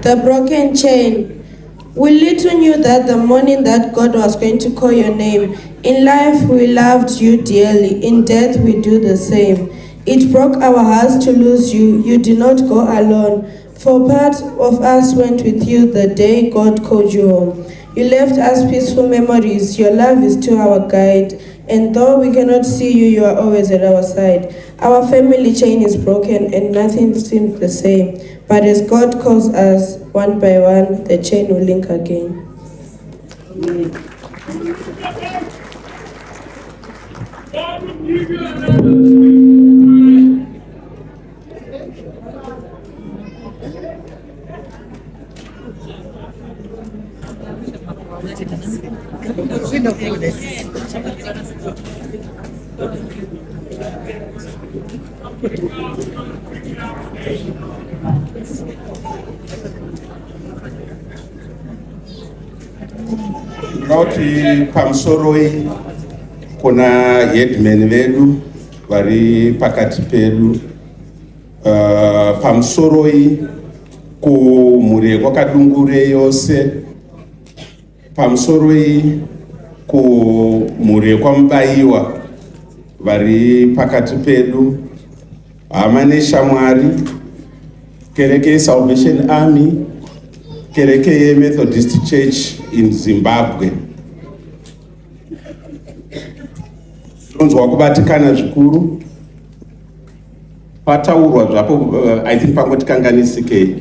the broken chain. We little knew that the morning that God was going to call your name. In life we loved you dearly, in death we do the same. It broke our hearts to lose you, you did not go alone. For part of us went with you the day God called you home. You left us peaceful memories, your love is still our guide. And though we cannot see you, you are always at our side. Our family chain is broken and nothing seems the same. But as God calls us, one by one, the chain will link again. Ngauti pamusoroi kuna headmen vedu vari pakati pedu. Pamusoroi kumhuri kwakadungure yose. Pamusoroi kumhuri kwamubayiwa vari pakati pedu. Hama neshamwari, kereke Salvation Army, kereke Methodist Church in Zimbabwe. Tonzwa kubatikana zvikuru. Pataurwa zvapo I think pangotikanganisike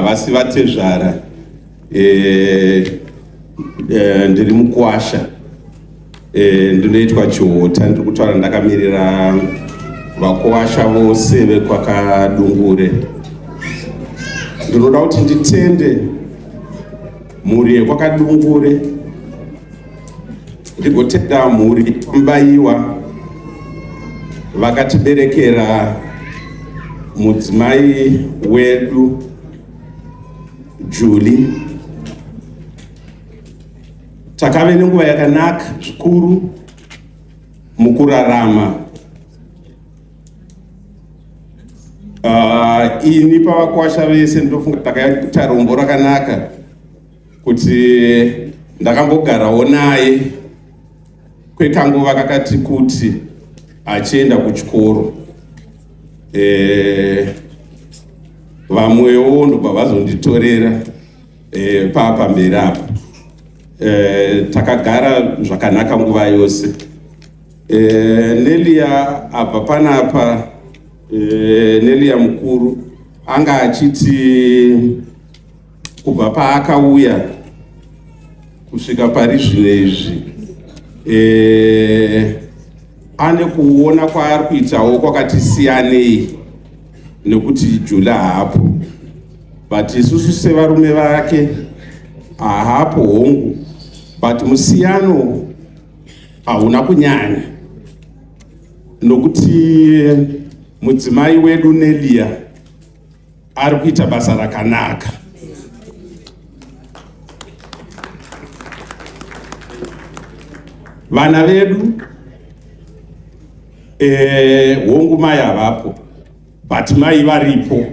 vasi vatezvara ndiri mukuasha ndinoitwa Chihota, ndiri kutaura ndakamirira vakuasha vose vekwakadungure. Ndinoda kuti nditende mhuri yekwakadungure, ndigotenda mhuri kwamubayiwa vakatiberekera mudzimai wedu Julie. Takave nenguva yakanaka zvikuru mukurarama. Ini pavakuasha vese ndofunga takaita rombo rakanaka kuti ndakambogarawo naye kwekanguva kakati kuti achienda kuchikoro. Vamwewo ndobva vazonditorera pamberi apa. Takagara zvakanaka nguva yose. Nelia apa panapa, Nelia mukuru anga achiti kubva paakauya kusvika pari zvinezvi ane kuona kwaari kuitawo kwakati siyanei nekuti Jula hapo, but isusu sevarume vake hapo hongu, but musiyano hauna kunyanya nokuti mudzimai wedu Nelia ari kuita basa rakanaka. Vana vedu hongu mai havapo, but mai varipo,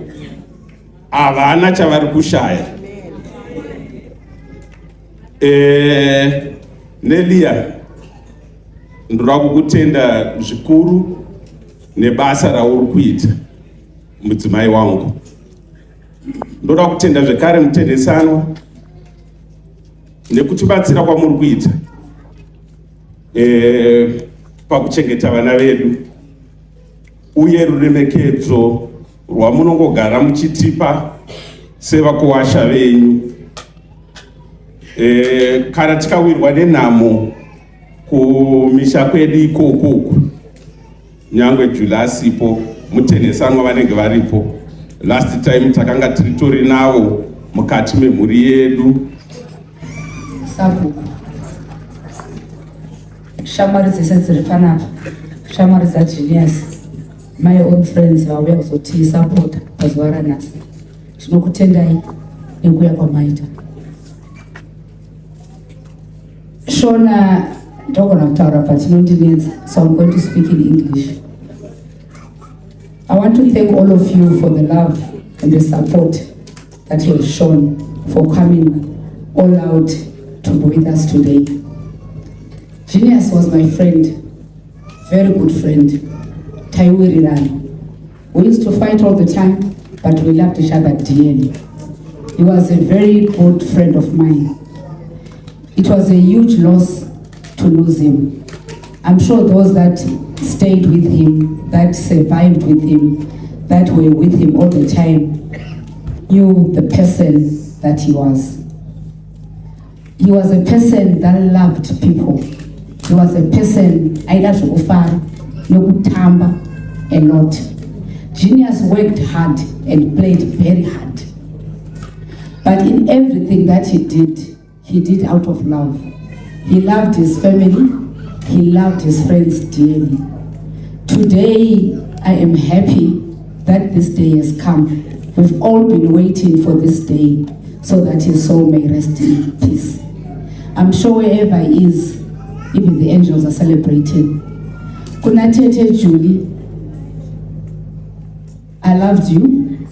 havana chavari kushaya. Nelia, ndoda kukutenda zvikuru nebasa rauri kuita mudzimai wangu. Ndoda kutenda zvekare mutendesanwa nekutibatsira kwamuri kuita pakuchengeta vana vedu, uye ruremekedzo rwamunongogara muchitipa sevakuasha venyu. Kana tikawirwa nenhamo kumisha kwedu ikoko, nyangwe Jula asipo, mutendesanwa vanenge varipo. Last time takanga tori navo mukati memhuri yedu. Sabhuku shamwari dzese dziri panapa, shamwari dzaGenius, my own friends vauya kuzotisapota pazuva ranhasi. Tinokutendai nekuuya kwamaita. Shona ndogona kutaura patinondinetsa, so I'm going to speak in English. I want to thank all of you for the love and the support that you have shown for coming all out to be with us today. Genius was my friend, very good friend. Taiwiriran. We used to fight all the time, but we loved each other dearly. He was a very good friend of mine. It was a huge loss to lose him. I'm sure those that stayed with him, that survived with him, that were with him all the time, knew the person that he was. He was a person that loved people. He was a person I loved to offer, no tamba a lot. Genius worked hard and played very hard. But in everything that he did out of love. He loved his family, he loved his friends dearly. Today, I am happy that this day has come. We've all been waiting for this day so that his soul may rest in peace. I'm sure wherever he is, even the angels are celebrating. NaTete Julie, I loved you,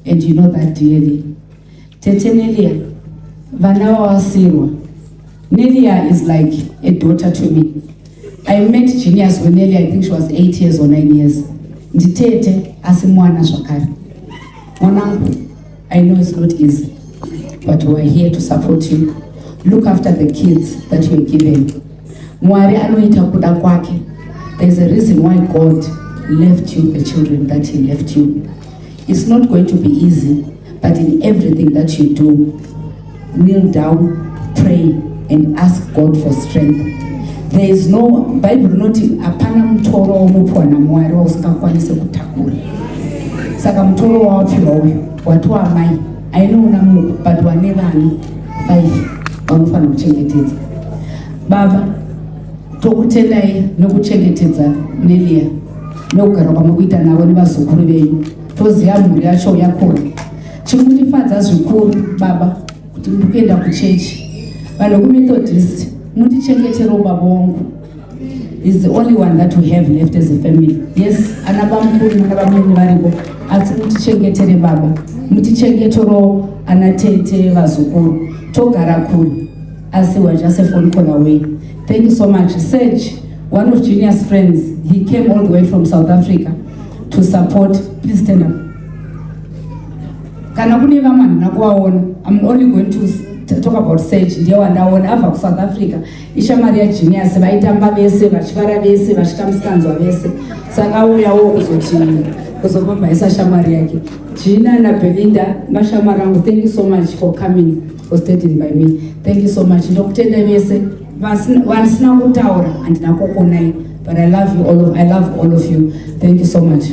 and you know that dearly. Tete Nelia, Vanawa Wasirwa. Nelia is like a daughter to me. I met Genius when Nelia, I think she was 8 years or 9 years. Nditete asimwana shakari. Mwanangu, I know it's not easy, but we are here to support you. Look after the kids that you are given. Mwari anoita kuda kwake. There's a reason why God left you the children that he left you. It's not going to be easy, but in everything that you do, kneel down, pray, and ask God for strength. There is no Bible not apana mtoro omupwa na mwari usikakwanise kutakura. Saka mtoro waphiwa uyu watu amai aino unamuku but wanevani 5 wanofana kuchengetedza. Baba tokutendai nokuchengetedza Nelia nokugara kwamukuita navo nevazukuru venyu. Toziva mhuri yacho yakona. Chikutifadza zvikuru baba kuti ndikuenda kuchechi. Vanhu kuMethodist mutichengetero baba wangu. Is the only one that we have left as a family. Yes, anabamukuru anabamweni varipo asi mutichengetere baba. Mutichengetero anatete vazukuru. Togara kuri asi we are just a phone call away. Thank you so much. Serge, one of Genius' friends, he came all the way from South Africa to support. Please stand up. I'm only going to talk about Serge. Ava South Africa. Isha Maria Genius, vaitamba vese, vachivara vese, vachitambukanzwa vese. Saka uyawo kuzobamba isa shamari yake. Gina na Belinda, mashamarangu, thank you so much for coming, for standing by me. Thank you so much. Ndokutenda vese, vasina kutaura andina kukonai, but I love all of you. Thank you so much.